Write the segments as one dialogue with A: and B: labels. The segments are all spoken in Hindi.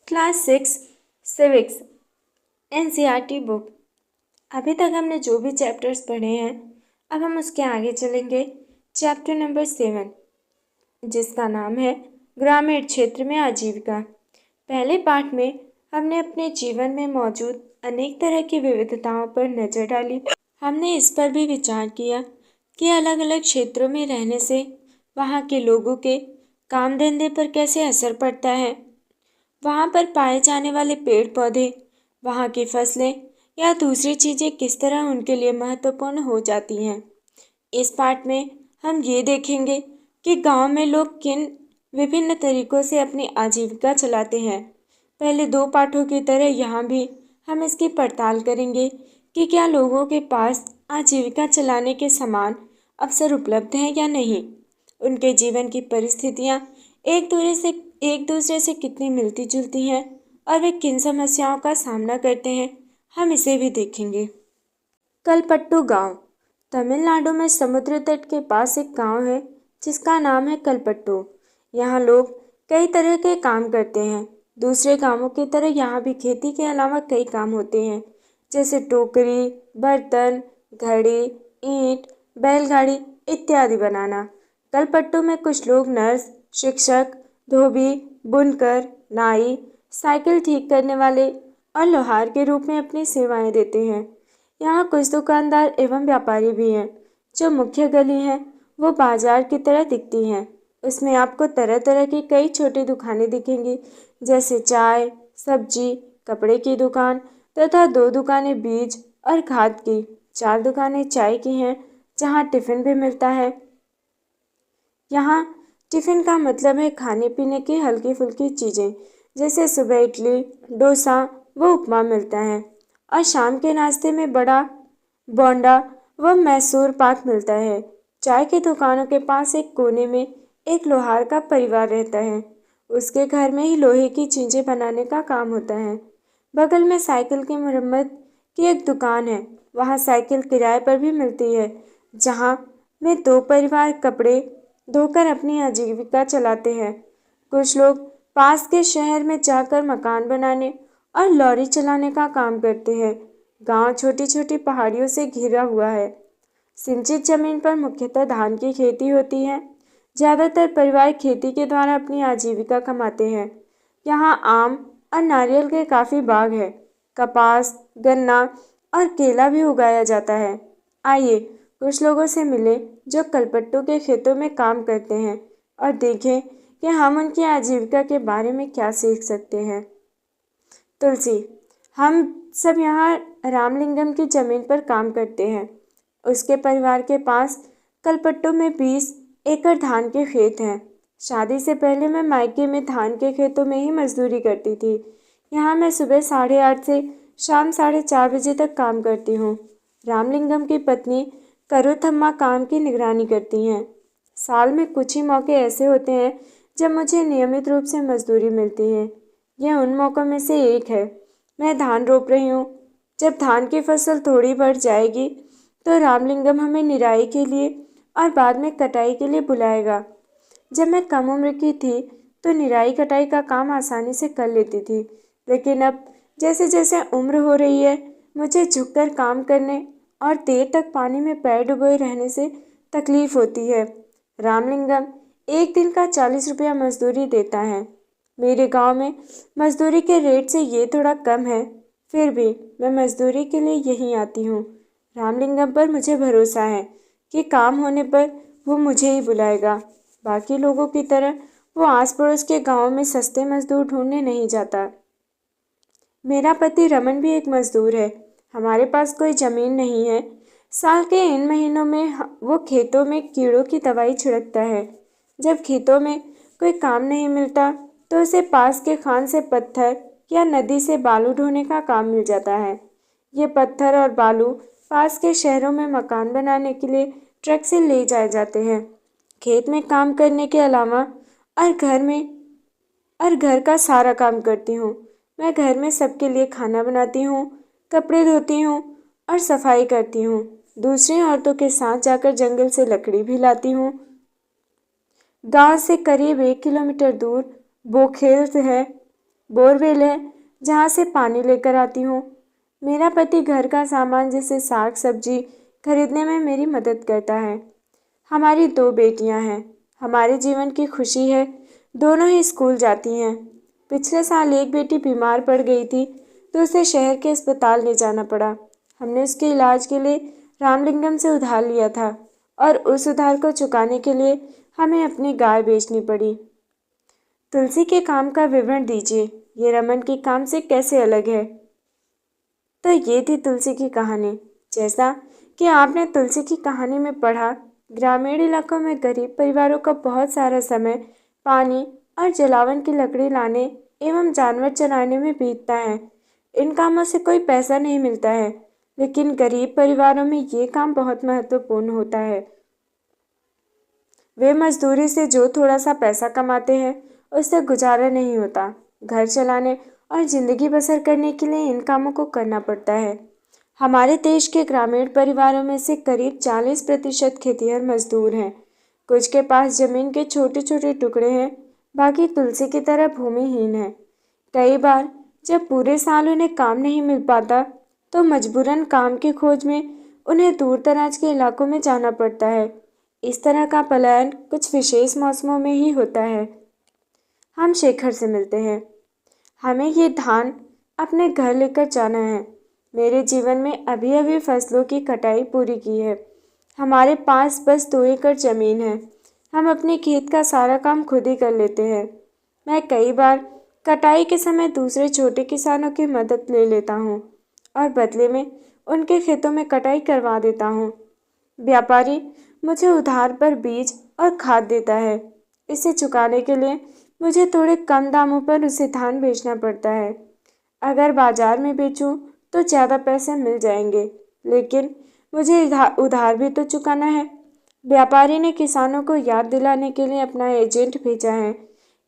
A: Class 6 civics NCERT book. अभी तक हमने जो भी चैप्टर्स पढ़े हैं, अब हम उसके आगे चलेंगे। चैप्टर नंबर 7, जिसका नाम है ग्रामीण क्षेत्र में आजीविका। पहले पाठ में हमने अपने जीवन में मौजूद अनेक तरह की विविधताओं पर नजर डाली। हमने इस पर भी विचार किया कि अलग अलग क्षेत्रों में रहने से वहाँ के लोगों के काम धंधे पर कैसे असर पड़ता है। वहाँ पर पाए जाने वाले पेड़ पौधे, वहाँ की फसलें या दूसरी चीज़ें किस तरह उनके लिए महत्वपूर्ण हो जाती हैं। इस पाठ में हम ये देखेंगे कि गांव में लोग किन विभिन्न तरीकों से अपनी आजीविका चलाते हैं। पहले दो पाठों की तरह यहाँ भी हम इसकी पड़ताल करेंगे कि क्या लोगों के पास आजीविका चलाने के समान अवसर उपलब्ध हैं या नहीं। उनके जीवन की परिस्थितियाँ एक दूसरे से कितनी मिलती जुलती हैं और वे किन समस्याओं का सामना करते हैं, हम इसे भी देखेंगे। कलपट्टू गांव तमिलनाडु में समुद्र तट के पास एक गांव है जिसका नाम है कलपट्टू। यहाँ लोग कई तरह के काम करते हैं। दूसरे गांवों की तरह यहाँ भी खेती के अलावा कई काम होते हैं, जैसे टोकरी, बर्तन, घड़ी, ईंट, बैलगाड़ी इत्यादि बनाना। कलपट्टू में कुछ लोग नर्स, शिक्षक, धोबी, बुनकर, नाई, साइकिल ठीक करने वाले और लोहार के रूप में अपनी सेवाएं देते हैं। यहाँ कुछ दुकानदार एवं व्यापारी भी हैं। जो मुख्य गली है वो बाजार की तरह दिखती हैं। उसमें आपको तरह तरह की कई छोटी दुकानें दिखेंगी, जैसे चाय, सब्जी, कपड़े की दुकान तथा दो दुकानें बीज और खाद की। 4 दुकानें चाय की हैं, जहाँ टिफिन भी मिलता है। यहाँ टिफिन का मतलब है खाने पीने की हल्की फुल्की चीज़ें, जैसे सुबह इडली, डोसा व उपमा मिलता है और शाम के नाश्ते में बड़ा बोंडा व मैसूर पाक मिलता है। चाय की दुकानों के पास एक कोने में एक लोहार का परिवार रहता है। उसके घर में ही लोहे की चीज़ें बनाने का काम होता है। बगल में साइकिल की मरम्मत की एक दुकान है। वहाँ साइकिल किराए पर भी मिलती है, जहाँ में 2 परिवार कपड़े धोकर अपनी आजीविका चलाते हैं। कुछ लोग पास के शहर में जाकर मकान बनाने और लॉरी चलाने का काम करते हैं। गांव छोटी छोटी पहाड़ियों से घिरा हुआ है। सिंचित जमीन पर मुख्यतः धान की खेती होती है। ज़्यादातर परिवार खेती के द्वारा अपनी आजीविका कमाते हैं। यहाँ आम और नारियल के काफ़ी बाग है। कपास, गन्ना और केला भी उगाया जाता है। आइए कुछ लोगों से मिले जो कलपट्टू के खेतों में काम करते हैं और देखें कि हम उनकी आजीविका के बारे में क्या सीख सकते हैं। तुलसी, हम सब यहाँ रामलिंगम की जमीन पर काम करते हैं। उसके परिवार के पास कलपट्टू में 20 एकड़ धान के खेत हैं। शादी से पहले मैं मायके में धान के खेतों में ही मजदूरी करती थी। यहाँ मैं सुबह 8:30 से शाम 4:30 बजे तक काम करती हूँ। रामलिंगम की पत्नी करुथम्मा काम की निगरानी करती हैं। साल में कुछ ही मौके ऐसे होते हैं जब मुझे नियमित रूप से मजदूरी मिलती है। यह उन मौक़ों में से एक है। मैं धान रोप रही हूँ। जब धान की फसल थोड़ी बढ़ जाएगी तो रामलिंगम हमें निराई के लिए और बाद में कटाई के लिए बुलाएगा। जब मैं कम उम्र की थी तो निराई कटाई का काम आसानी से कर लेती थी, लेकिन अब जैसे जैसे उम्र हो रही है मुझे झुककर काम करने और देर तक पानी में पैर डुबोए रहने से तकलीफ होती है। रामलिंगम एक दिन का 40 रुपया मजदूरी देता है। मेरे गांव में मजदूरी के रेट से ये थोड़ा कम है, फिर भी मैं मजदूरी के लिए यहीं आती हूँ। रामलिंगम पर मुझे भरोसा है कि काम होने पर वो मुझे ही बुलाएगा। बाकी लोगों की तरह वो आस पड़ोस के गाँव में सस्ते मजदूर ढूंढने नहीं जाता। मेरा पति रमन भी एक मजदूर है। हमारे पास कोई ज़मीन नहीं है। साल के इन महीनों में वो खेतों में कीड़ों की दवाई छिड़कता है। जब खेतों में कोई काम नहीं मिलता तो उसे पास के खान से पत्थर या नदी से बालू ढोने का काम मिल जाता है। ये पत्थर और बालू पास के शहरों में मकान बनाने के लिए ट्रक से ले जाए जाते हैं। खेत में काम करने के अलावा और घर का सारा काम करती हूँ। मैं घर में सबके लिए खाना बनाती हूँ, कपड़े धोती हूँ और सफाई करती हूँ। दूसरी औरतों के साथ जाकर जंगल से लकड़ी भी लाती हूँ। गांव से करीब 1 किलोमीटर दूर बोखेल है। बोरवेल है जहाँ से पानी लेकर आती हूँ। मेरा पति घर का सामान जैसे साग सब्जी खरीदने में मेरी मदद करता है। हमारी 2 बेटियां हैं। हमारे जीवन की खुशी है, दोनों ही स्कूल जाती हैं। पिछले साल एक बेटी बीमार पड़ गई थी तो उसे शहर के अस्पताल ले जाना पड़ा। हमने उसके इलाज के लिए रामलिंगम से उधार लिया था और उस उधार को चुकाने के लिए हमें अपनी गाय बेचनी पड़ी। तुलसी के काम का विवरण दीजिए, ये रमन के काम से कैसे अलग है? तो ये थी तुलसी की कहानी। जैसा कि आपने तुलसी की कहानी में पढ़ा, ग्रामीण इलाकों में गरीब परिवारों का बहुत सारा समय पानी और जलावन की लकड़ी लाने एवं जानवर चराने में बीतता है। इन कामों से कोई पैसा नहीं मिलता है, लेकिन गरीब परिवारों में ये काम बहुत महत्वपूर्ण होता है। वे मजदूरी से जो थोड़ा सा पैसा कमाते हैं उससे गुजारा नहीं होता। घर चलाने और जिंदगी बसर करने के लिए इन कामों को करना पड़ता है। हमारे देश के ग्रामीण परिवारों में से करीब 40% खेतिहर मजदूर हैं। कुछ के पास जमीन के छोटे छोटे टुकड़े हैं, बाकी तुलसी की तरह भूमिहीन हैं। कई बार जब पूरे साल उन्हें काम नहीं मिल पाता तो मजबूरन काम की खोज में उन्हें दूर दराज के इलाकों में जाना पड़ता है। इस तरह का पलायन कुछ विशेष मौसमों में ही होता है। हम शेखर से मिलते हैं। हमें ये धान अपने घर लेकर जाना है। मेरे जीवन में अभी अभी फसलों की कटाई पूरी की है। हमारे पास बस 2 एकड़ जमीन है। हम अपने खेत का सारा काम खुद ही कर लेते हैं। मैं कई बार कटाई के समय दूसरे छोटे किसानों की मदद ले लेता हूँ और बदले में उनके खेतों में कटाई करवा देता हूँ। व्यापारी मुझे उधार पर बीज और खाद देता है। इसे चुकाने के लिए मुझे थोड़े कम दामों पर उसे धान बेचना पड़ता है। अगर बाजार में बेचूं तो ज़्यादा पैसे मिल जाएंगे, लेकिन मुझे उधार भी तो चुकाना है। व्यापारी ने किसानों को याद दिलाने के लिए अपना एजेंट भेजा है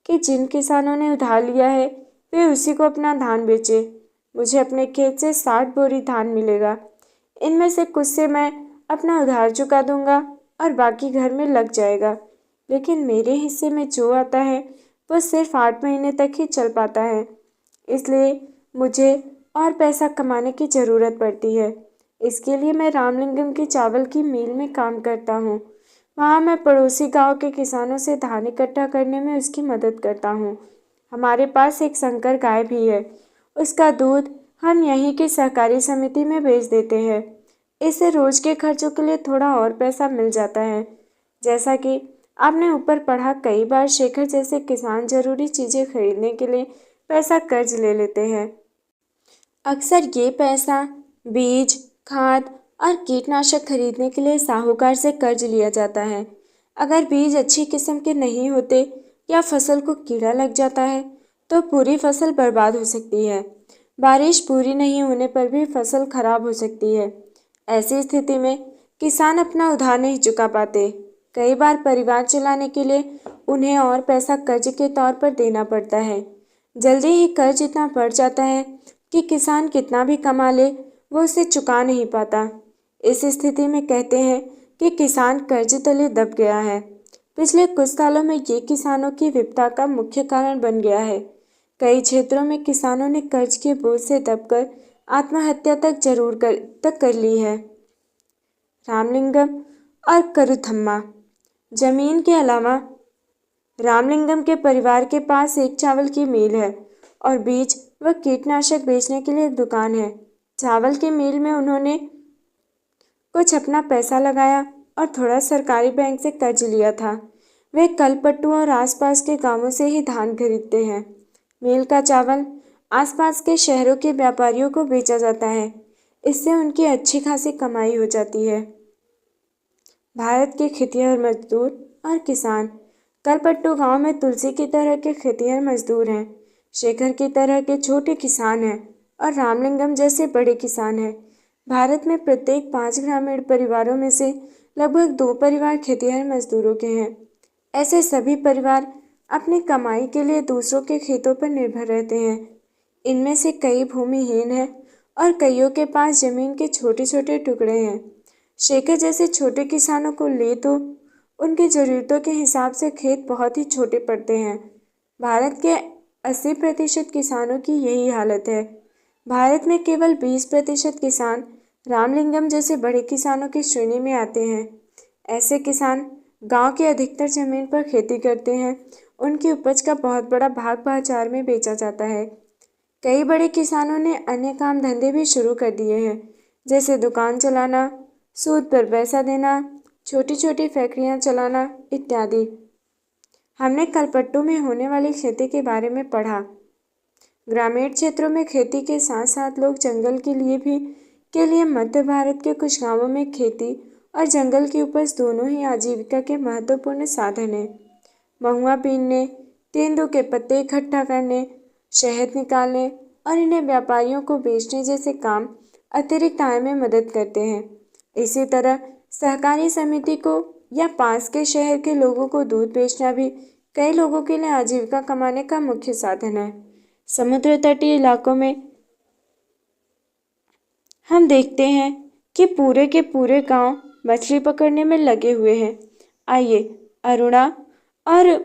A: कि जिन किसानों ने उधार लिया है वे उसी को अपना धान बेचे। मुझे अपने खेत से 60 बोरी धान मिलेगा। इनमें से कुछ से मैं अपना उधार चुका दूंगा और बाकी घर में लग जाएगा। लेकिन मेरे हिस्से में जो आता है वो सिर्फ 8 महीने तक ही चल पाता है, इसलिए मुझे और पैसा कमाने की ज़रूरत पड़ती है। इसके लिए मैं रामलिंगम की चावल की मिल में काम करता हूँ। वहाँ मैं पड़ोसी गांव के किसानों से धान इकट्ठा करने में उसकी मदद करता हूँ। हमारे पास एक संकर गाय भी है। उसका दूध हम यहीं की सहकारी समिति में बेच देते हैं। इससे रोज के खर्चों के लिए थोड़ा और पैसा मिल जाता है। जैसा कि आपने ऊपर पढ़ा, कई बार शेखर जैसे किसान जरूरी चीज़ें खरीदने के लिए पैसा कर्ज ले लेते हैं। अक्सर ये पैसा बीज, खाद और कीटनाशक खरीदने के लिए साहूकार से कर्ज लिया जाता है। अगर बीज अच्छी किस्म के नहीं होते या फसल को कीड़ा लग जाता है तो पूरी फसल बर्बाद हो सकती है। बारिश पूरी नहीं होने पर भी फसल खराब हो सकती है। ऐसी स्थिति में किसान अपना उधार नहीं चुका पाते। कई बार परिवार चलाने के लिए उन्हें और पैसा कर्ज के तौर पर देना पड़ता है। जल्दी ही कर्ज इतना बढ़ जाता है कि किसान कितना भी कमा ले वो उसे चुका नहीं पाता। इस स्थिति में कहते हैं कि किसान कर्ज तले दब गया है। पिछले कुछ सालों में ये किसानों की विपदा का मुख्य कारण बन गया है। कई क्षेत्रों में किसानों ने कर्ज के बोझ से दबकर आत्महत्या तक कर ली है। रामलिंगम और करुथम्मा। जमीन के अलावा रामलिंगम के परिवार के पास एक चावल की मिल है और बीज व कीटनाशक बेचने के लिए एक दुकान है। चावल की मिल में उन्होंने कुछ अपना पैसा लगाया और थोड़ा सरकारी बैंक से कर्ज लिया था। वे कलपट्टू और आसपास के गांवों से ही धान खरीदते हैं। मिल का चावल आसपास के शहरों के व्यापारियों को बेचा जाता है। इससे उनकी अच्छी खासी कमाई हो जाती है। भारत के खेतिहर मजदूर और किसान। कलपट्टू गांव में तुलसी की तरह के खेतिहर मजदूर हैं, शेखर की तरह के छोटे किसान हैं और रामलिंगम जैसे बड़े किसान हैं। भारत में प्रत्येक 5 ग्रामीण परिवारों में से लगभग 2 परिवार खेतिहर मजदूरों के हैं। ऐसे सभी परिवार अपनी कमाई के लिए दूसरों के खेतों पर निर्भर रहते हैं। इनमें से कई भूमिहीन हैं और कईयों के पास जमीन के छोटे छोटे टुकड़े हैं। शेखर जैसे छोटे किसानों को ले तो उनकी ज़रूरतों के हिसाब से खेत बहुत ही छोटे पड़ते हैं। भारत के 80% किसानों की यही हालत है। भारत में केवल 20% किसान रामलिंगम जैसे बड़े किसानों की श्रेणी में आते हैं। ऐसे किसान गांव की अधिकतर जमीन पर खेती करते हैं। उनकी उपज का बहुत बड़ा भाग बाजार में बेचा जाता है। कई बड़े किसानों ने अन्य काम धंधे भी शुरू कर दिए हैं, जैसे दुकान चलाना, सूद पर पैसा देना, छोटी छोटी फैक्ट्रियां चलाना इत्यादि। हमने कलपट्टू में होने वाली खेती के बारे में पढ़ा। ग्रामीण क्षेत्रों में खेती के साथ साथ लोग जंगल के लिए मध्य भारत के कुछ गांवों में खेती और जंगल की उपज दोनों ही आजीविका के महत्वपूर्ण साधन हैं। महुआ बीनने, तेंदू के पत्ते इकट्ठा करने, शहद निकालने और इन्हें व्यापारियों को बेचने जैसे काम अतिरिक्त आय में मदद करते हैं। इसी तरह सहकारी समिति को या पास के शहर के लोगों को दूध बेचना भी कई लोगों के लिए आजीविका कमाने का मुख्य साधन है। समुद्र तटीय इलाकों में हम देखते हैं कि पूरे के पूरे गांव मछली पकड़ने में लगे हुए हैं। आइए अरुणा और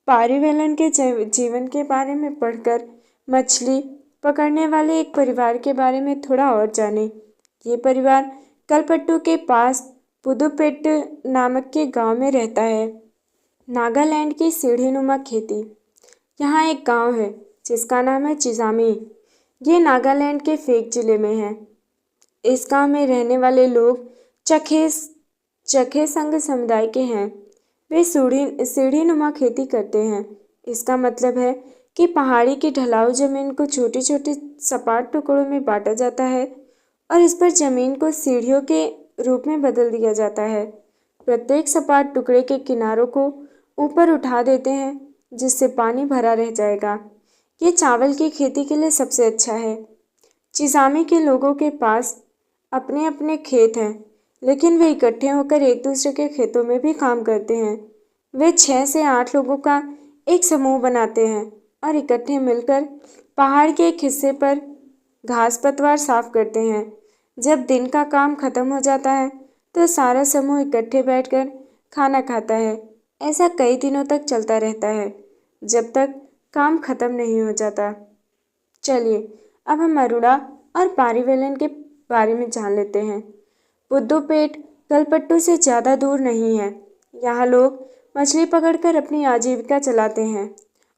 A: पारिवेलन के जीवन के बारे में पढ़कर मछली पकड़ने वाले एक परिवार के बारे में थोड़ा और जानें। ये परिवार कलपट्टू के पास पुदुपेट नामक के गांव में रहता है। नागालैंड की सीढ़ीनुमा खेती। यहाँ एक गांव है जिसका नाम है चिजामी। ये नागालैंड के फेक जिले में है। इस गांव में रहने वाले लोग चखे संघ समुदाय के हैं। वे सीढ़ीनुमा खेती करते हैं। इसका मतलब है कि पहाड़ी की ढलाऊ जमीन को छोटी छोटी सपाट टुकड़ों में बांटा जाता है और इस पर जमीन को सीढ़ियों के रूप में बदल दिया जाता है। प्रत्येक सपाट टुकड़े के किनारों को ऊपर उठा देते हैं जिससे पानी भरा रह जाएगा। ये चावल की खेती के लिए सबसे अच्छा है। चिजामी के लोगों के पास अपने अपने खेत हैं, लेकिन वे इकट्ठे होकर एक दूसरे के खेतों में भी काम करते हैं। वे 6 से 8 लोगों का एक समूह बनाते हैं और इकट्ठे मिलकर पहाड़ के एक हिस्से पर घास पतवार साफ करते हैं। जब दिन का काम खत्म हो जाता है तो सारा समूह इकट्ठे बैठकर खाना खाता है। ऐसा कई दिनों तक चलता रहता है जब तक काम खत्म नहीं हो जाता। चलिए अब हम अरुणा और पारिवेलन के बारे में जान लेते हैं। पुदुपेट कलपट्टू से ज़्यादा दूर नहीं है। यहाँ लोग मछली पकड़कर अपनी आजीविका चलाते हैं।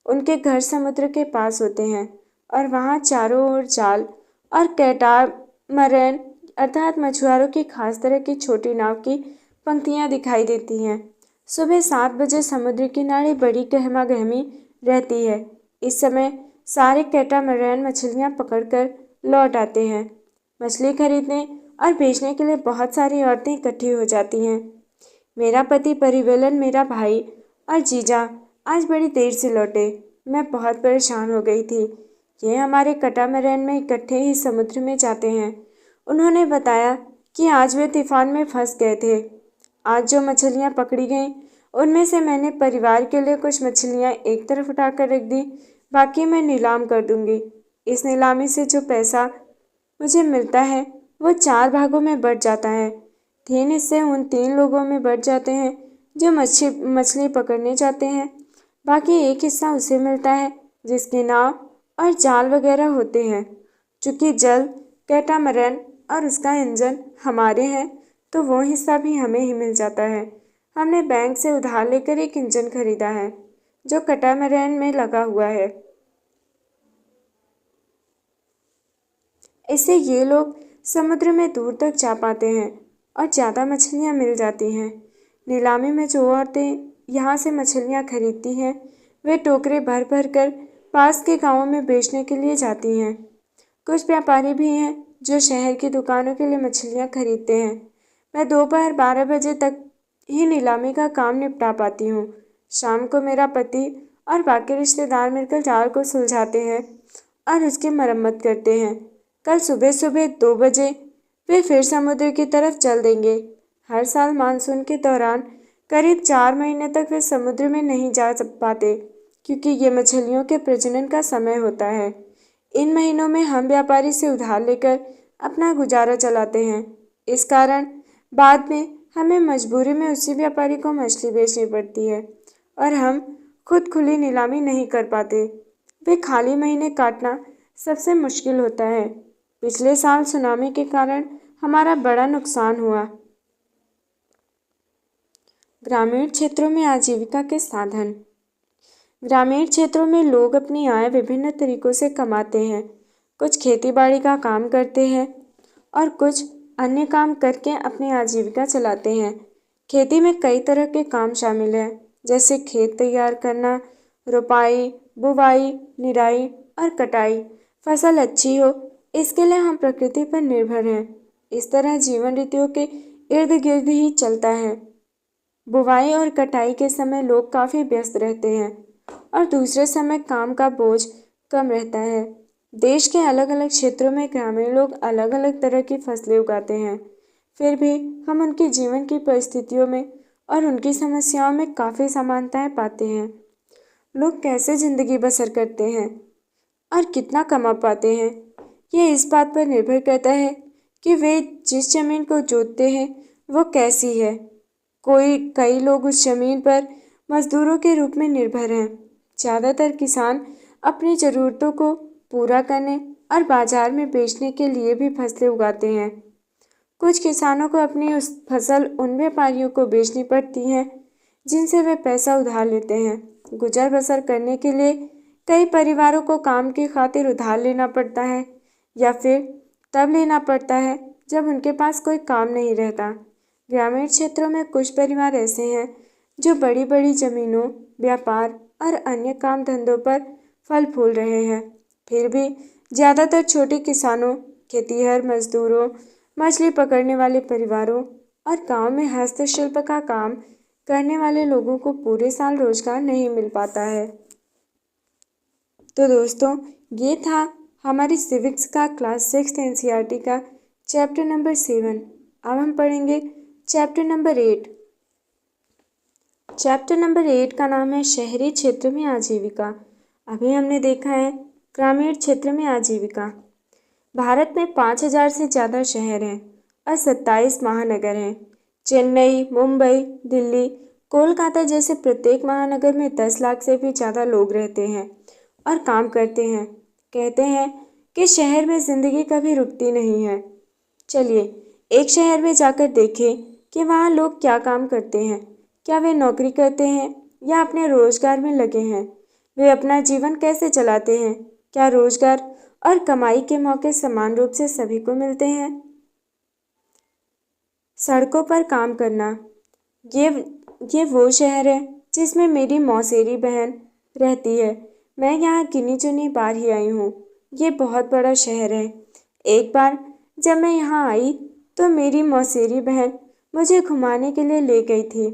A: उनके घर समुद्र के पास होते हैं और वहाँ चारों ओर जाल और कैटामरैन अर्थात मछुआरों की खास तरह की छोटी नाव की पंक्तियाँ दिखाई देती हैं। सुबह 7 बजे समुद्र किनारे बड़ी गहमा गहमी रहती है। इस समय सारे कैटामरैन मछलियाँ पकड़कर लौट आते हैं। मछली खरीदने और बेचने के लिए बहुत सारी औरतें इकट्ठी हो जाती हैं। मेरा पति परिवेलन, मेरा भाई और जीजा आज बड़ी देर से लौटे। मैं बहुत परेशान हो गई थी। ये हमारे कैटामरैन में इकट्ठे ही समुद्र में जाते हैं। उन्होंने बताया कि आज वे तूफान में फंस गए थे। आज जो मछलियाँ पकड़ी गईं उनमें से मैंने परिवार के लिए कुछ मछलियाँ एक तरफ उठाकर रख दी, बाकी मैं नीलाम कर दूंगी। इस नीलामी से जो पैसा मुझे मिलता है वो 4 भागों में बँट जाता है। 3 हिस्से उन 3 लोगों में बँट जाते हैं जो मछली पकड़ने जाते हैं। बाकी 1 हिस्सा उसे मिलता है जिसकी नाव और जाल वगैरह होते हैं। चूँकि जल, कैटामरैन और उसका इंजन हमारे हैं तो वो हिस्सा भी हमें ही मिल जाता है। हमने बैंक से उधार लेकर एक इंजन खरीदा है जो कैटामरैन में लगा हुआ है। इससे ये लोग समुद्र में दूर तक जा पाते हैं और ज़्यादा मछलियाँ मिल जाती हैं। नीलामी में जो औरतें यहाँ से मछलियाँ खरीदती हैं वे टोकरे भर भर कर पास के गाँवों में बेचने के लिए जाती हैं। कुछ व्यापारी भी हैं जो शहर की दुकानों के लिए मछलियाँ खरीदते हैं। मैं दोपहर 12 बजे तक ही नीलामी का काम निपटा पाती हूँ। शाम को मेरा पति और बाकी रिश्तेदार मिलकर जाल को सुलझाते हैं और उसकी मरम्मत करते हैं। कल सुबह सुबह 2 बजे वे फिर समुद्र की तरफ चल देंगे। हर साल मानसून के दौरान करीब 4 महीने तक वे समुद्र में नहीं जा पाते क्योंकि ये मछलियों के प्रजनन का समय होता है। इन महीनों में हम व्यापारी से उधार लेकर अपना गुजारा चलाते हैं। इस कारण बाद में हमें मजबूरी में उसी व्यापारी को मछली बेचनी पड़ती है और हम खुद खुली नीलामी नहीं कर पाते। वे खाली महीने काटना सबसे मुश्किल होता है। पिछले साल सुनामी के कारण हमारा बड़ा नुकसान हुआ। ग्रामीण क्षेत्रों में आजीविका के साधन। ग्रामीण क्षेत्रों में लोग अपनी आय विभिन्न तरीकों से कमाते हैं। कुछ खेती बाड़ी का काम करते हैं और कुछ अन्य काम करके अपनी आजीविका चलाते हैं। खेती में कई तरह के काम शामिल हैं, जैसे खेत तैयार करना, रोपाई, बुवाई, निराई और कटाई। फसल अच्छी हो इसके लिए हम प्रकृति पर निर्भर हैं। इस तरह जीवन ऋतुओं के इर्द गिर्द ही चलता है। बुवाई और कटाई के समय लोग काफ़ी व्यस्त रहते हैं और दूसरे समय काम का बोझ कम रहता है। देश के अलग अलग क्षेत्रों में ग्रामीण लोग अलग अलग तरह की फसलें उगाते हैं। फिर भी हम उनके जीवन की परिस्थितियों में और उनकी समस्याओं में काफ़ी समानताएं पाते हैं। लोग कैसे ज़िंदगी बसर करते हैं और कितना कमा पाते हैं, ये इस बात पर निर्भर करता है कि वे जिस ज़मीन को जोतते हैं वो कैसी है। कई लोग उस ज़मीन पर मजदूरों के रूप में निर्भर हैं। ज़्यादातर किसान अपनी ज़रूरतों को पूरा करने और बाजार में बेचने के लिए भी फसलें उगाते हैं। कुछ किसानों को अपनी उस फसल उन व्यापारियों को बेचनी पड़ती है जिनसे वे पैसा उधार लेते हैं। गुजर बसर करने के लिए कई परिवारों को काम की खातिर उधार लेना पड़ता है या फिर तब लेना पड़ता है जब उनके पास कोई काम नहीं रहता। ग्रामीण क्षेत्रों में कुछ परिवार ऐसे हैं जो बड़ी बड़ी जमीनों, व्यापार और अन्य काम धंधों पर फल फूल रहे हैं। फिर भी ज़्यादातर छोटे किसानों, खेतीहर मजदूरों, मछली पकड़ने वाले परिवारों और गांव में हस्तशिल्प का काम करने वाले लोगों को पूरे साल रोजगार नहीं मिल पाता है। तो दोस्तों, ये था हमारी सिविक्स का क्लास 6 एनसीईआरटी का चैप्टर नंबर 7। अब हम पढ़ेंगे चैप्टर नंबर 8। चैप्टर नंबर 8 का नाम है शहरी क्षेत्र में आजीविका। अभी हमने देखा है ग्रामीण क्षेत्र में आजीविका। भारत में 5000 से ज़्यादा शहर हैं और 27 महानगर हैं। चेन्नई, मुंबई, दिल्ली, कोलकाता जैसे प्रत्येक महानगर में 10 लाख से भी ज़्यादा लोग रहते हैं और काम करते हैं। कहते हैं कि शहर में ज़िंदगी कभी रुकती नहीं है। चलिए एक शहर में जाकर देखें कि वहाँ लोग क्या काम करते हैं। क्या वे नौकरी करते हैं या अपने रोजगार में लगे हैं? वे अपना जीवन कैसे चलाते हैं? क्या रोजगार और कमाई के मौके समान रूप से सभी को मिलते हैं? सड़कों पर काम करना। ये वो शहर है जिसमें मेरी मौसेरी बहन रहती है। मैं यहाँ गिनी चुनी बार ही आई हूँ। ये बहुत बड़ा शहर है। एक बार जब मैं यहाँ आई तो मेरी मौसेरी बहन मुझे घुमाने के लिए ले गई थी।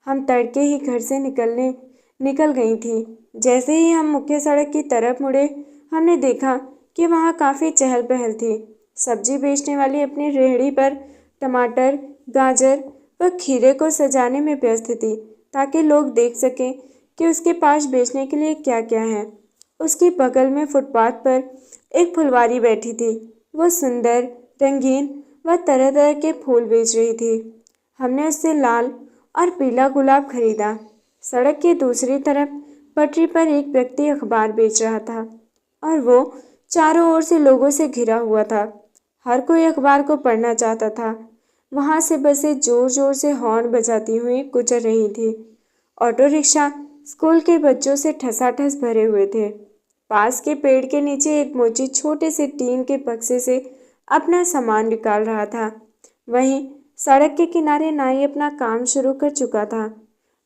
A: हम तड़के ही घर से निकल गई थी। जैसे ही हम मुख्य सड़क की तरफ मुड़े, हमने देखा कि वहाँ काफ़ी चहल पहल थी। सब्जी बेचने वाली अपनी रेहड़ी पर टमाटर, गाजर व खीरे को सजाने में व्यस्त थी ताकि लोग देख सकें कि उसके पास बेचने के लिए क्या क्या है। उसके बगल में फुटपाथ पर एक फुलवारी बैठी थी। वो सुंदर, रंगीन व तरह तरह के फूल बेच रही थी। हमने उससे लाल और पीला गुलाब खरीदा। सड़क के दूसरी तरफ पटरी पर एक व्यक्ति अखबार बेच रहा था और वो चारों ओर से लोगों से घिरा हुआ था। हर कोई अखबार को पढ़ना चाहता था। वहाँ से बसें जोर जोर से हॉर्न बजाती हुई गुजर रही थी। ऑटो रिक्शा स्कूल के बच्चों से ठसाठस भरे हुए थे। पास के पेड़ के नीचे एक मोची छोटे से टीन के बक्से से अपना सामान निकाल रहा था। वहीं सड़क के किनारे नाई अपना काम शुरू कर चुका था।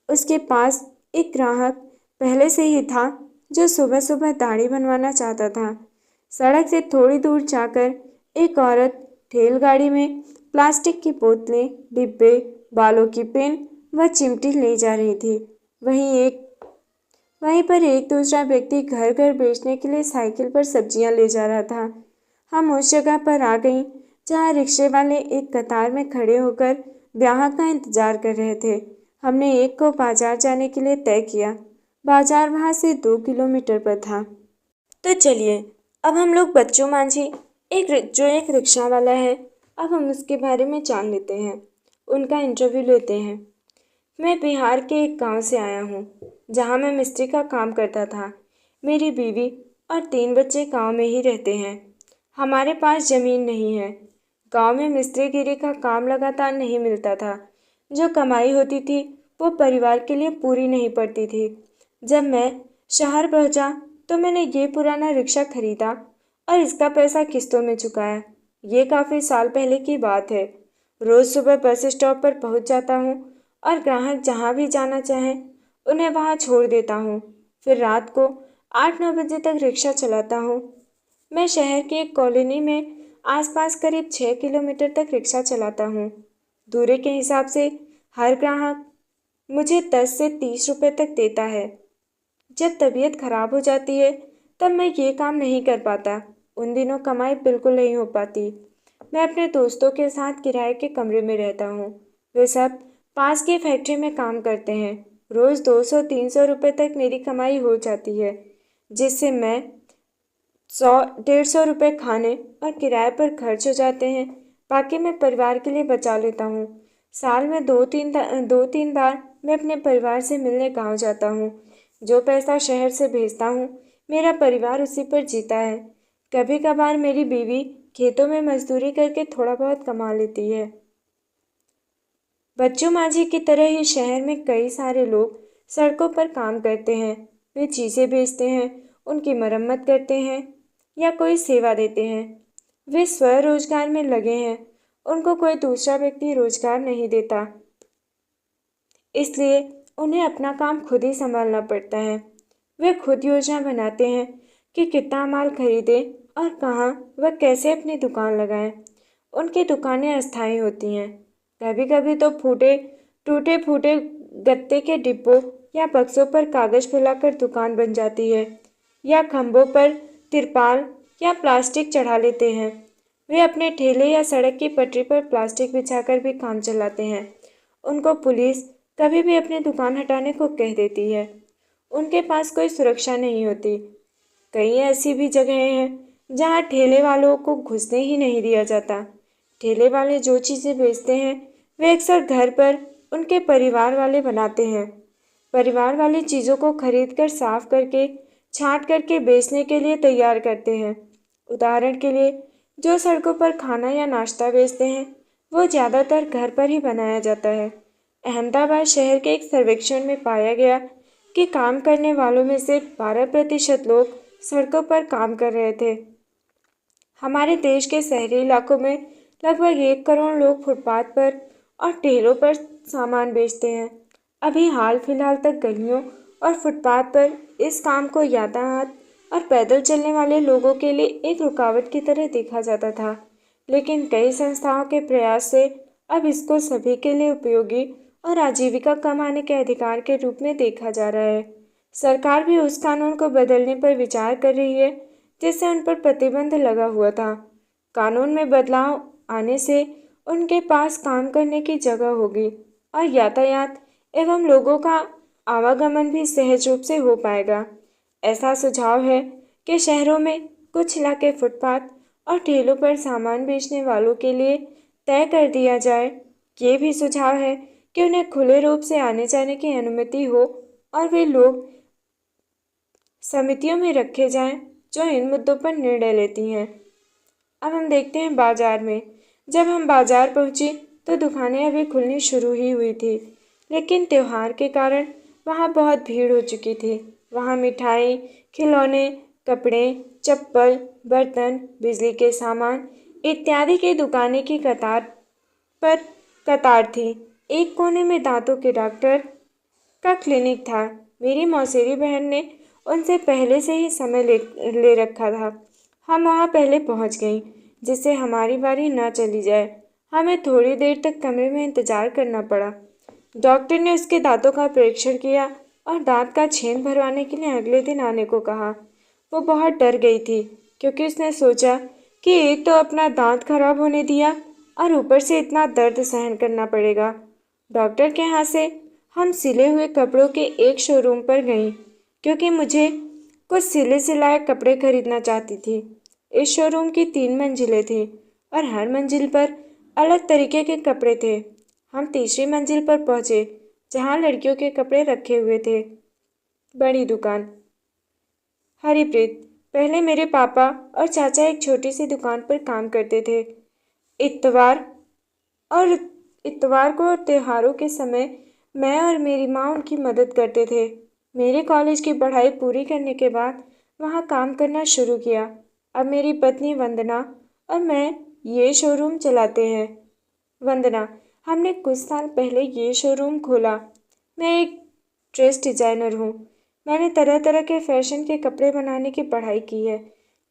A: उसके पास एक ग्राहक पहले से ही था जो सुबह सुबह दाढ़ी बनवाना चाहता था। सड़क से थोड़ी दूर जाकर एक औरत ठेलगाड़ी में प्लास्टिक की बोतलें, डिब्बे, बालों की पिन व चिमटी ले जा रही थी। वहीं पर एक दूसरा व्यक्ति घर घर बेचने के लिए साइकिल पर सब्जियां ले जा रहा था। हम उस जगह पर आ गईं जहाँ रिक्शे वाले एक कतार में खड़े होकर ग्राहक का इंतजार कर रहे थे। हमने एक को बाजार जाने के लिए तय किया। बाजार वहाँ से 2 किलोमीटर पर था। तो चलिए अब हम लोग बच्चों मांझी एक रिक्शा वाला है, अब हम उसके बारे में जान लेते हैं, उनका इंटरव्यू लेते हैं। मैं बिहार के एक गांव से आया हूँ जहाँ मैं मिस्त्री का काम करता था। मेरी बीवी और 3 बच्चे गांव में ही रहते हैं। हमारे पास जमीन नहीं है। गांव में मिस्त्रीगिरी का काम लगातार नहीं मिलता था। जो कमाई होती थी वो परिवार के लिए पूरी नहीं पड़ती थी। जब मैं शहर पहुंचा तो मैंने ये पुराना रिक्शा खरीदा और इसका पैसा किस्तों में चुकाया। ये काफ़ी साल पहले की बात है। रोज़ सुबह बस स्टॉप पर पहुंच जाता हूँ और ग्राहक जहाँ भी जाना चाहें उन्हें वहाँ छोड़ देता हूँ। फिर रात को 8-9 बजे तक रिक्शा चलाता हूँ। मैं शहर की एक कॉलोनी में आसपास करीब 6 किलोमीटर तक रिक्शा चलाता हूँ। दूरी के हिसाब से हर ग्राहक मुझे 10 से 30 रुपए तक देता है। जब तबीयत खराब हो जाती है तब मैं ये काम नहीं कर पाता। उन दिनों कमाई बिल्कुल नहीं हो पाती। मैं अपने दोस्तों के साथ किराए के कमरे में रहता हूँ। वे सब पास की फैक्ट्री में काम करते हैं। रोज़ 200-300 रुपए तक मेरी कमाई हो जाती है, जिससे मैं 100-150 रुपए खाने और किराए पर खर्च हो जाते हैं। बाकी मैं परिवार के लिए बचा लेता हूँ। साल में 2-3 बार मैं अपने परिवार से मिलने गांव जाता हूँ। जो पैसा शहर से भेजता हूँ मेरा परिवार उसी पर जीता है। कभी कभार मेरी बीवी खेतों में मजदूरी करके थोड़ा बहुत कमा लेती है। बच्चों माझी की तरह ही शहर में कई सारे लोग सड़कों पर काम करते हैं। वे चीज़ें बेचते हैं, उनकी मरम्मत करते हैं या कोई सेवा देते हैं। वे स्वरोजगार में लगे हैं। उनको कोई दूसरा व्यक्ति रोजगार नहीं देता, इसलिए उन्हें अपना काम खुद ही संभालना पड़ता है। वे खुद योजना बनाते हैं कि कितना माल खरीदें और कहाँ व कैसे अपनी दुकान लगाएं। उनकी दुकानें अस्थायी होती हैं। कभी कभी तो टूटे फूटे गत्ते के डिब्बों या बक्सों पर कागज फैलाकर दुकान बन जाती है, या खंभों पर तिरपाल या प्लास्टिक चढ़ा लेते हैं। वे अपने ठेले या सड़क की पटरी पर प्लास्टिक बिछाकर भी काम चलाते हैं। उनको पुलिस कभी भी अपनी दुकान हटाने को कह देती है। उनके पास कोई सुरक्षा नहीं होती। कई ऐसी भी जगहें हैं जहाँ ठेले वालों को घुसने ही नहीं दिया जाता। ठेले वाले जो चीज़ें बेचते हैं वे अक्सर घर पर उनके परिवार वाले बनाते हैं। परिवार वाली चीज़ों को खरीद कर साफ करके छाँट करके बेचने के लिए तैयार करते हैं। उदाहरण के लिए जो सड़कों पर खाना या नाश्ता बेचते हैं वो ज़्यादातर घर पर ही बनाया जाता है। अहमदाबाद शहर के एक सर्वेक्षण में पाया गया कि काम करने वालों में से 12% लोग सड़कों पर काम कर रहे थे। हमारे देश के शहरी इलाकों में लगभग 1 करोड़ लोग फुटपाथ पर और ठेलों पर सामान बेचते हैं। अभी हाल फिलहाल तक गलियों और फुटपाथ पर इस काम को यातायात और पैदल चलने वाले लोगों के लिए एक रुकावट की तरह देखा जाता था, लेकिन कई संस्थाओं के प्रयास से अब इसको सभी के लिए उपयोगी और आजीविका कमाने के अधिकार के रूप में देखा जा रहा है। सरकार भी उस कानून को बदलने पर विचार कर रही है जिससे उन पर प्रतिबंध लगा हुआ था। कानून में बदलाव आने से उनके पास काम करने की जगह होगी और यातायात एवं लोगों का आवागमन भी सहज रूप से हो पाएगा। ऐसा सुझाव है कि शहरों में कुछ इलाके फुटपाथ और ठेलों पर सामान बेचने वालों के लिए तय कर दिया जाए। ये भी सुझाव है कि उन्हें खुले रूप से आने जाने की अनुमति हो और वे लोग समितियों में रखे जाएं जो इन मुद्दों पर निर्णय लेती हैं। अब हम देखते हैं बाजार में। जब हम बाजार पहुंचे तो दुकानें अभी खुलनी शुरू ही हुई थी, लेकिन त्योहार के कारण वहाँ बहुत भीड़ हो चुकी थी। वहाँ मिठाई, खिलौने, कपड़े, चप्पल, बर्तन, बिजली के सामान इत्यादि की दुकानें की कतार थी। एक कोने में दांतों के डॉक्टर का क्लिनिक था। मेरी मौसेरी बहन ने उनसे पहले से ही समय ले रखा था। हम वहाँ पहले पहुँच गईं, जिससे हमारी बारी ना चली जाए। हमें थोड़ी देर तक कमरे में इंतजार करना पड़ा। डॉक्टर ने उसके दांतों का परीक्षण किया और दांत का छेद भरवाने के लिए अगले दिन आने को कहा। वो बहुत डर गई थी क्योंकि उसने सोचा कि एक तो अपना दांत खराब होने दिया और ऊपर से इतना दर्द सहन करना पड़ेगा। डॉक्टर के यहाँ से हम सिले हुए कपड़ों के एक शोरूम पर गईं क्योंकि मुझे कुछ सिले सिलाए कपड़े खरीदना चाहती थी। इस शोरूम की 3 मंजिलें थी और हर मंजिल पर अलग तरीके के कपड़े थे। हम तीसरी मंजिल पर पहुँचे जहाँ लड़कियों के कपड़े रखे हुए थे। बड़ी दुकान। हरीप्रीत, पहले मेरे पापा और चाचा एक छोटी सी दुकान पर काम करते थे। इतवार और इतवार को और त्योहारों के समय मैं और मेरी माँ उनकी मदद करते थे। मेरे कॉलेज की पढ़ाई पूरी करने के बाद वहाँ काम करना शुरू किया। अब मेरी पत्नी वंदना और मैं ये शोरूम चलाते हैं। वंदना, हमने कुछ साल पहले ये शोरूम खोला। मैं एक ड्रेस डिजाइनर हूँ। मैंने तरह तरह के फैशन के कपड़े बनाने की पढ़ाई की है,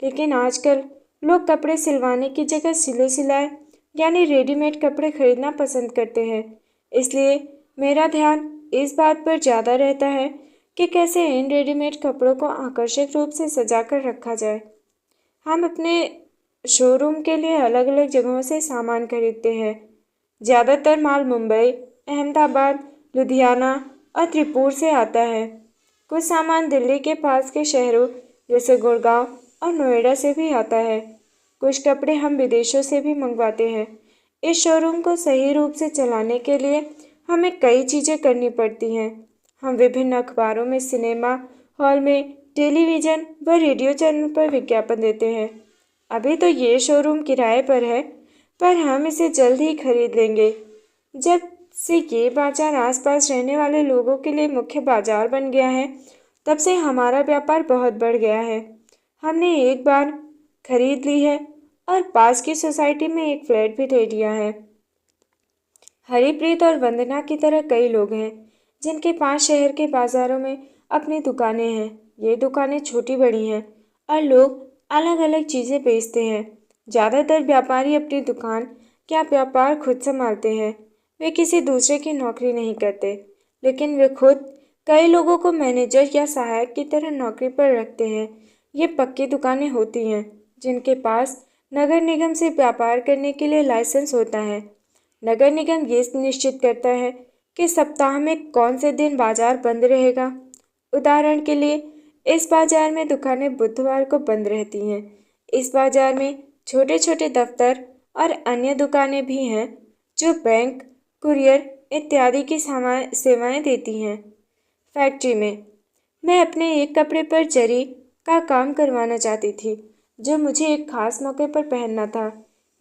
A: लेकिन आजकल लोग कपड़े सिलवाने की जगह सिले सिलाए यानी रेडीमेड कपड़े खरीदना पसंद करते हैं। इसलिए मेरा ध्यान इस बात पर ज़्यादा रहता है कि कैसे इन रेडीमेड कपड़ों को आकर्षक रूप से सजाकर रखा जाए। हम अपने शोरूम के लिए अलग अलग जगहों से सामान खरीदते हैं। ज़्यादातर माल मुंबई, अहमदाबाद, लुधियाना और त्रिपुर से आता है। कुछ सामान दिल्ली के पास के शहरों जैसे गुड़गांव और नोएडा से भी आता है। कुछ कपड़े हम विदेशों से भी मंगवाते हैं। इस शोरूम को सही रूप से चलाने के लिए हमें कई चीज़ें करनी पड़ती हैं। हम विभिन्न अखबारों में, सिनेमा हॉल में, टेलीविज़न व रेडियो चैनल पर विज्ञापन देते हैं। अभी तो ये शोरूम किराए पर है, पर हम इसे जल्द ही खरीद लेंगे। जब से ये बाजार आसपास रहने वाले लोगों के लिए मुख्य बाजार बन गया है, तब से हमारा व्यापार बहुत बढ़ गया है। हमने एक बार खरीद ली है और पास की सोसाइटी में एक फ्लैट भी ले लिया है। हरीप्रीत और वंदना की तरह कई लोग हैं जिनके पास शहर के बाजारों में अपनी दुकानें हैं। ये दुकानें छोटी बड़ी हैं और लोग अलग अलग चीज़ें बेचते हैं। ज़्यादातर व्यापारी अपनी दुकान या व्यापार खुद संभालते हैं। वे किसी दूसरे की नौकरी नहीं करते, लेकिन वे खुद कई लोगों को मैनेजर या सहायक की तरह नौकरी पर रखते हैं। ये पक्की दुकानें होती हैं जिनके पास नगर निगम से व्यापार करने के लिए लाइसेंस होता है। नगर निगम ये निश्चित करता है कि सप्ताह में कौन से दिन बाजार बंद रहेगा। उदाहरण के लिए, इस बाजार में दुकानें बुधवार को बंद रहती हैं। इस बाजार में छोटे छोटे दफ्तर और अन्य दुकानें भी हैं जो बैंक, कुरियर इत्यादि की सेवाएं देती हैं। फैक्ट्री में मैं अपने एक कपड़े पर जरी का काम करवाना चाहती थी जो मुझे एक खास मौके पर पहनना था।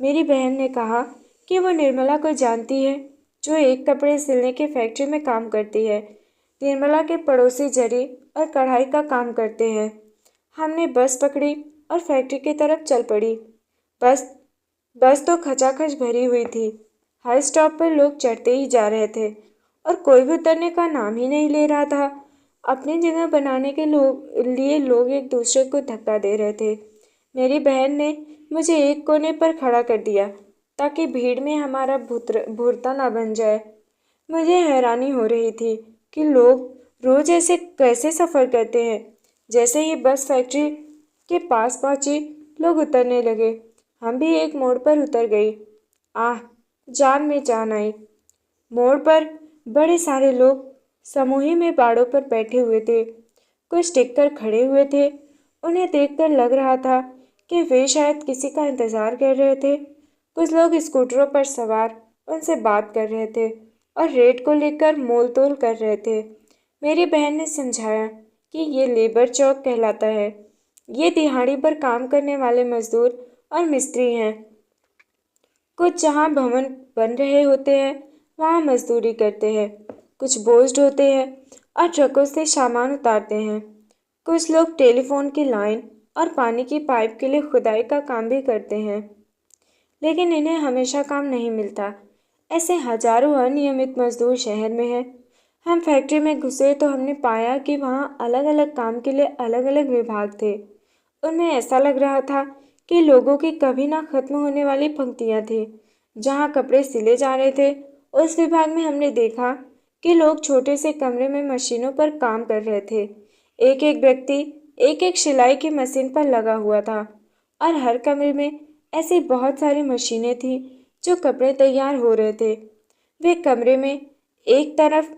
A: मेरी बहन ने कहा कि वो निर्मला को जानती है जो एक कपड़े सिलने के फैक्ट्री में काम करती है। निर्मला के पड़ोसी जरी और कढ़ाई का काम करते हैं। हमने बस पकड़ी और फैक्ट्री की तरफ चल पड़ी। बस बस तो खचाखच भरी हुई थी। हर स्टॉप पर लोग चढ़ते ही जा रहे थे और कोई भी उतरने का नाम ही नहीं ले रहा था। अपनी जगह बनाने के लिए लोग एक दूसरे को धक्का दे रहे थे। मेरी बहन ने मुझे एक कोने पर खड़ा कर दिया ताकि भीड़ में हमारा भुरता ना बन जाए। मुझे हैरानी हो रही थी कि लोग रोज ऐसे कैसे सफ़र करते हैं। जैसे ही बस फैक्ट्री के पास पहुंची, लोग उतरने लगे। हम भी एक मोड़ पर उतर गई। आह, जान में जान आई। मोड़ पर बड़े सारे लोग समूही में बाड़ों पर बैठे हुए थे। कुछ टिककर खड़े हुए थे। उन्हें देखकर लग रहा था कि वे शायद किसी का इंतजार कर रहे थे। कुछ लोग स्कूटरों पर सवार उनसे बात कर रहे थे और रेट को लेकर मोल तोल कर रहे थे। मेरी बहन ने समझाया कि ये लेबर चौक कहलाता है। ये दिहाड़ी पर काम करने वाले मजदूर और मिस्त्री हैं। कुछ जहाँ भवन बन रहे होते हैं वहाँ मजदूरी करते हैं। कुछ बोझ ढोते हैं और ट्रकों से सामान उतारते हैं। कुछ लोग टेलीफोन की लाइन और पानी की पाइप के लिए खुदाई का काम भी करते हैं, लेकिन इन्हें हमेशा काम नहीं मिलता। ऐसे हजारों अनियमित मजदूर शहर में हैं। हम फैक्ट्री में घुसे तो हमने पाया कि वहाँ अलग अलग काम के लिए अलग अलग विभाग थे। उनमें ऐसा लग रहा था कि लोगों की कभी ना खत्म होने वाली पंक्तियाँ थी। जहाँ कपड़े सिले जा रहे थे, उस विभाग में हमने देखा कि लोग छोटे से कमरे में मशीनों पर काम कर रहे थे। एक एक व्यक्ति एक एक सिलाई की मशीन पर लगा हुआ था और हर कमरे में ऐसी बहुत सारी मशीनें थीं जो कपड़े तैयार हो रहे थे। वे कमरे में एक तरफ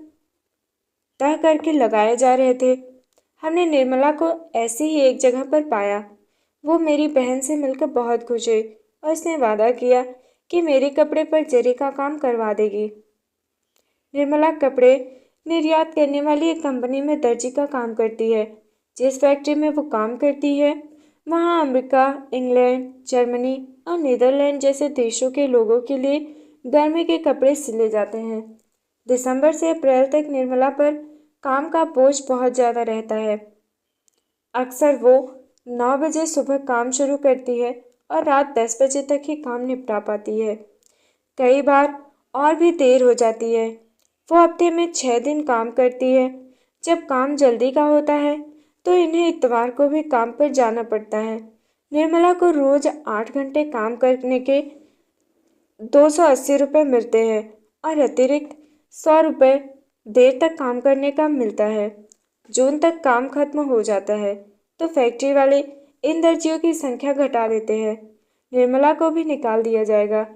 A: तह करके लगाए जा रहे थे। हमने निर्मला को ऐसे ही एक जगह पर पाया। वो मेरी बहन से मिलकर बहुत खुश हुई और उसने वादा किया कि मेरे कपड़े पर जरी का काम करवा देगी। निर्मला कपड़े निर्यात करने वाली एक कंपनी में दर्जी का काम करती है। जिस फैक्ट्री में वो काम करती है वहाँ अमेरिका, इंग्लैंड, जर्मनी और नीदरलैंड जैसे देशों के लोगों के लिए गर्मी के कपड़े सिले जाते हैं। दिसंबर से अप्रैल तक निर्मला पर काम का बोझ बहुत ज़्यादा रहता है। अक्सर वो 9 बजे सुबह काम शुरू करती है और रात 10 बजे तक ही काम निपटा पाती है। कई बार और भी देर हो जाती है। वो हफ्ते में 6 दिन काम करती है। जब काम जल्दी का होता है तो इन्हें इतवार को भी काम पर जाना पड़ता है। निर्मला को रोज 8 घंटे काम करने के 280 रुपये मिलते हैं और अतिरिक्त 100 रुपये देर तक काम करने का मिलता है। जून तक काम खत्म हो जाता है तो फैक्ट्री वाले इन दर्जियों की संख्या घटा देते हैं। निर्मला को भी निकाल दिया जाएगा।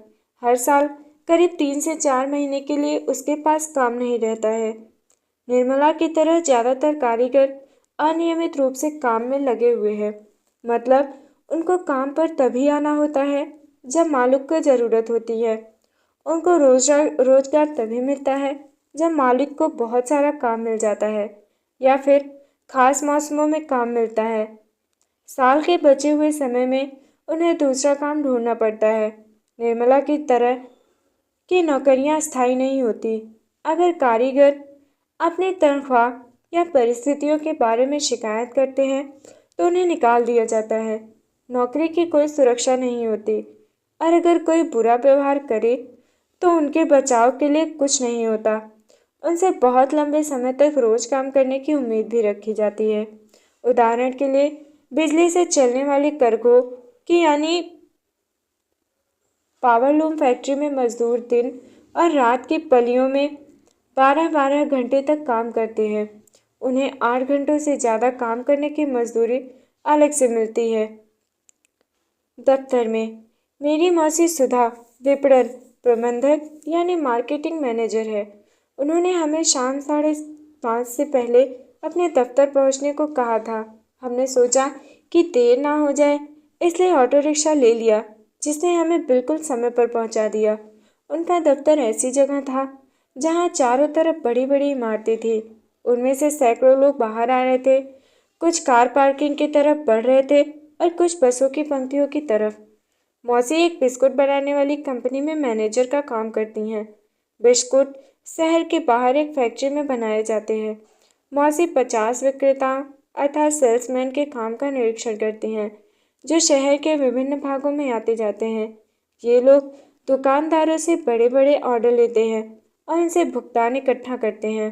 A: हर साल करीब 3 से 4 महीने के लिए उसके पास काम नहीं रहता है। निर्मला की तरह ज़्यादातर कारीगर अनियमित रूप से काम में लगे हुए हैं। मतलब उनको काम पर तभी आना होता है जब मालिक को ज़रूरत होती है। उनको रोजगार तभी मिलता है जब मालिक को बहुत सारा काम मिल जाता है या फिर खास मौसमों में काम मिलता है। साल के बचे हुए समय में उन्हें दूसरा काम ढूंढना पड़ता है। निर्मला की तरह की नौकरियां स्थायी नहीं होती। अगर कारीगर अपनी तनख्वाह या परिस्थितियों के बारे में शिकायत करते हैं तो उन्हें निकाल दिया जाता है। नौकरी की कोई सुरक्षा नहीं होती और अगर कोई बुरा व्यवहार करे तो उनके बचाव के लिए कुछ नहीं होता। उनसे बहुत लंबे समय तक रोज काम करने की उम्मीद भी रखी जाती है। उदाहरण के लिए बिजली से चलने वाली करघों की यानी पावरलूम फैक्ट्री में मजदूर दिन और रात की पालियों में 12-12 घंटे तक काम करते हैं। उन्हें 8 घंटों से ज़्यादा काम करने की मजदूरी अलग से मिलती है। दफ्तर में मेरी मौसी सुधा विपणन प्रबंधक यानी मार्केटिंग मैनेजर है। उन्होंने हमें शाम 5:30 से पहले अपने दफ्तर पहुंचने को कहा था। हमने सोचा कि देर ना हो जाए इसलिए ऑटो रिक्शा ले लिया जिसने हमें बिल्कुल समय पर पहुंचा दिया। उनका दफ्तर ऐसी जगह था जहां चारों तरफ बड़ी बड़ी इमारतें थी। उनमें से सैकड़ों लोग बाहर आ रहे थे, कुछ कार पार्किंग की तरफ बढ़ रहे थे और कुछ बसों की पंक्तियों की तरफ। मौसी एक बिस्कुट बनाने वाली कंपनी में मैनेजर का काम करती हैं। बिस्कुट शहर के बाहर एक फैक्ट्री में बनाए जाते हैं। मौसी 50 विक्रेताओं अर्थात सेल्समैन के काम का निरीक्षण करती हैं जो शहर के विभिन्न भागों में आते जाते हैं। ये लोग दुकानदारों से बड़े बड़े ऑर्डर लेते हैं और इनसे भुगतान इकट्ठा करते हैं।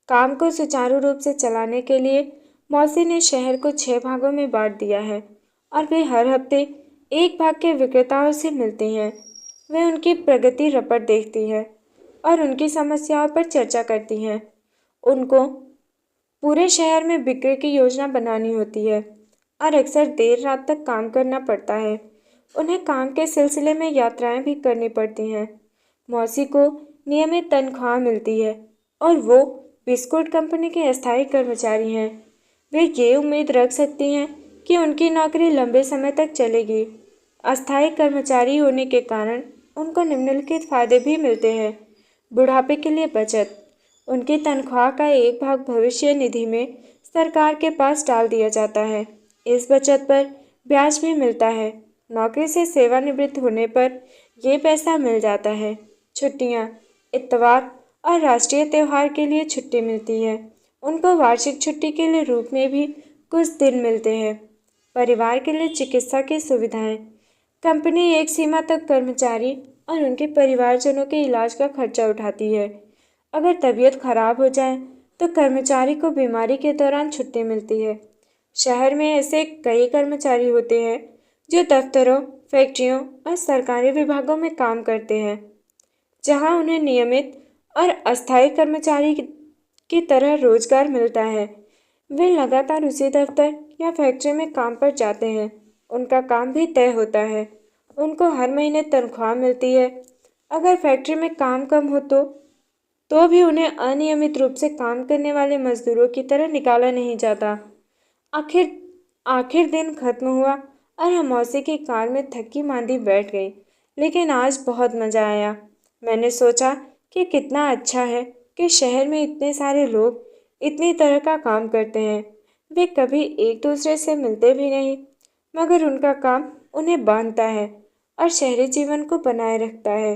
A: काम को सुचारू रूप से चलाने के लिए मौसी ने शहर को 6 भागों में बांट दिया है और वे हर हफ्ते एक भाग के विक्रेताओं से मिलती हैं। वे उनकी प्रगति रपट देखती हैं और उनकी समस्याओं पर चर्चा करती हैं। उनको पूरे शहर में बिक्री की योजना बनानी होती है और अक्सर देर रात तक काम करना पड़ता है। उन्हें काम के सिलसिले में यात्राएं भी करनी पड़ती हैं। मौसी को नियमित तनख्वाह मिलती है और वो बिस्कुट कंपनी के अस्थायी कर्मचारी हैं। वे ये उम्मीद रख सकती हैं कि उनकी नौकरी लंबे समय तक चलेगी। अस्थायी कर्मचारी होने के कारण उनको निम्नलिखित फायदे भी मिलते हैं। बुढ़ापे के लिए बचत। उनकी तनख्वाह का एक भाग भविष्य निधि में सरकार के पास डाल दिया जाता है। इस बचत पर ब्याज भी मिलता है। नौकरी से सेवानिवृत्त होने पर ये पैसा मिल जाता है। छुट्टियाँ, इतवार और राष्ट्रीय त्यौहार के लिए छुट्टी मिलती है। उनको वार्षिक छुट्टी के लिए रूप में भी कुछ दिन मिलते हैं। परिवार के लिए चिकित्सा की सुविधाएं। कंपनी एक सीमा तक कर्मचारी और उनके परिवारजनों के इलाज का खर्चा उठाती है। अगर तबीयत खराब हो जाए तो कर्मचारी को बीमारी के दौरान छुट्टी मिलती है। शहर में ऐसे कई कर्मचारी होते हैं जो दफ्तरों, फैक्ट्रियों और सरकारी विभागों में काम करते हैं, जहां उन्हें नियमित और अस्थायी कर्मचारी की तरह रोजगार मिलता है। वे लगातार उसी दफ्तर या फैक्ट्री में काम पर जाते हैं। उनका काम भी तय होता है। उनको हर महीने तनख्वाह मिलती है। अगर फैक्ट्री में काम कम हो तो भी उन्हें अनियमित रूप से काम करने वाले मजदूरों की तरह निकाला नहीं जाता। आखिर दिन खत्म हुआ और हम मौसी की कार में थकी मांदी बैठ गई, लेकिन आज बहुत मज़ा आया। मैंने सोचा कि कितना अच्छा है कि शहर में इतने सारे लोग इतनी तरह का काम करते हैं वे कभी एक दूसरे से मिलते भी नहीं, मगर उनका काम उन्हें बांधता है और शहरी जीवन को बनाए रखता है।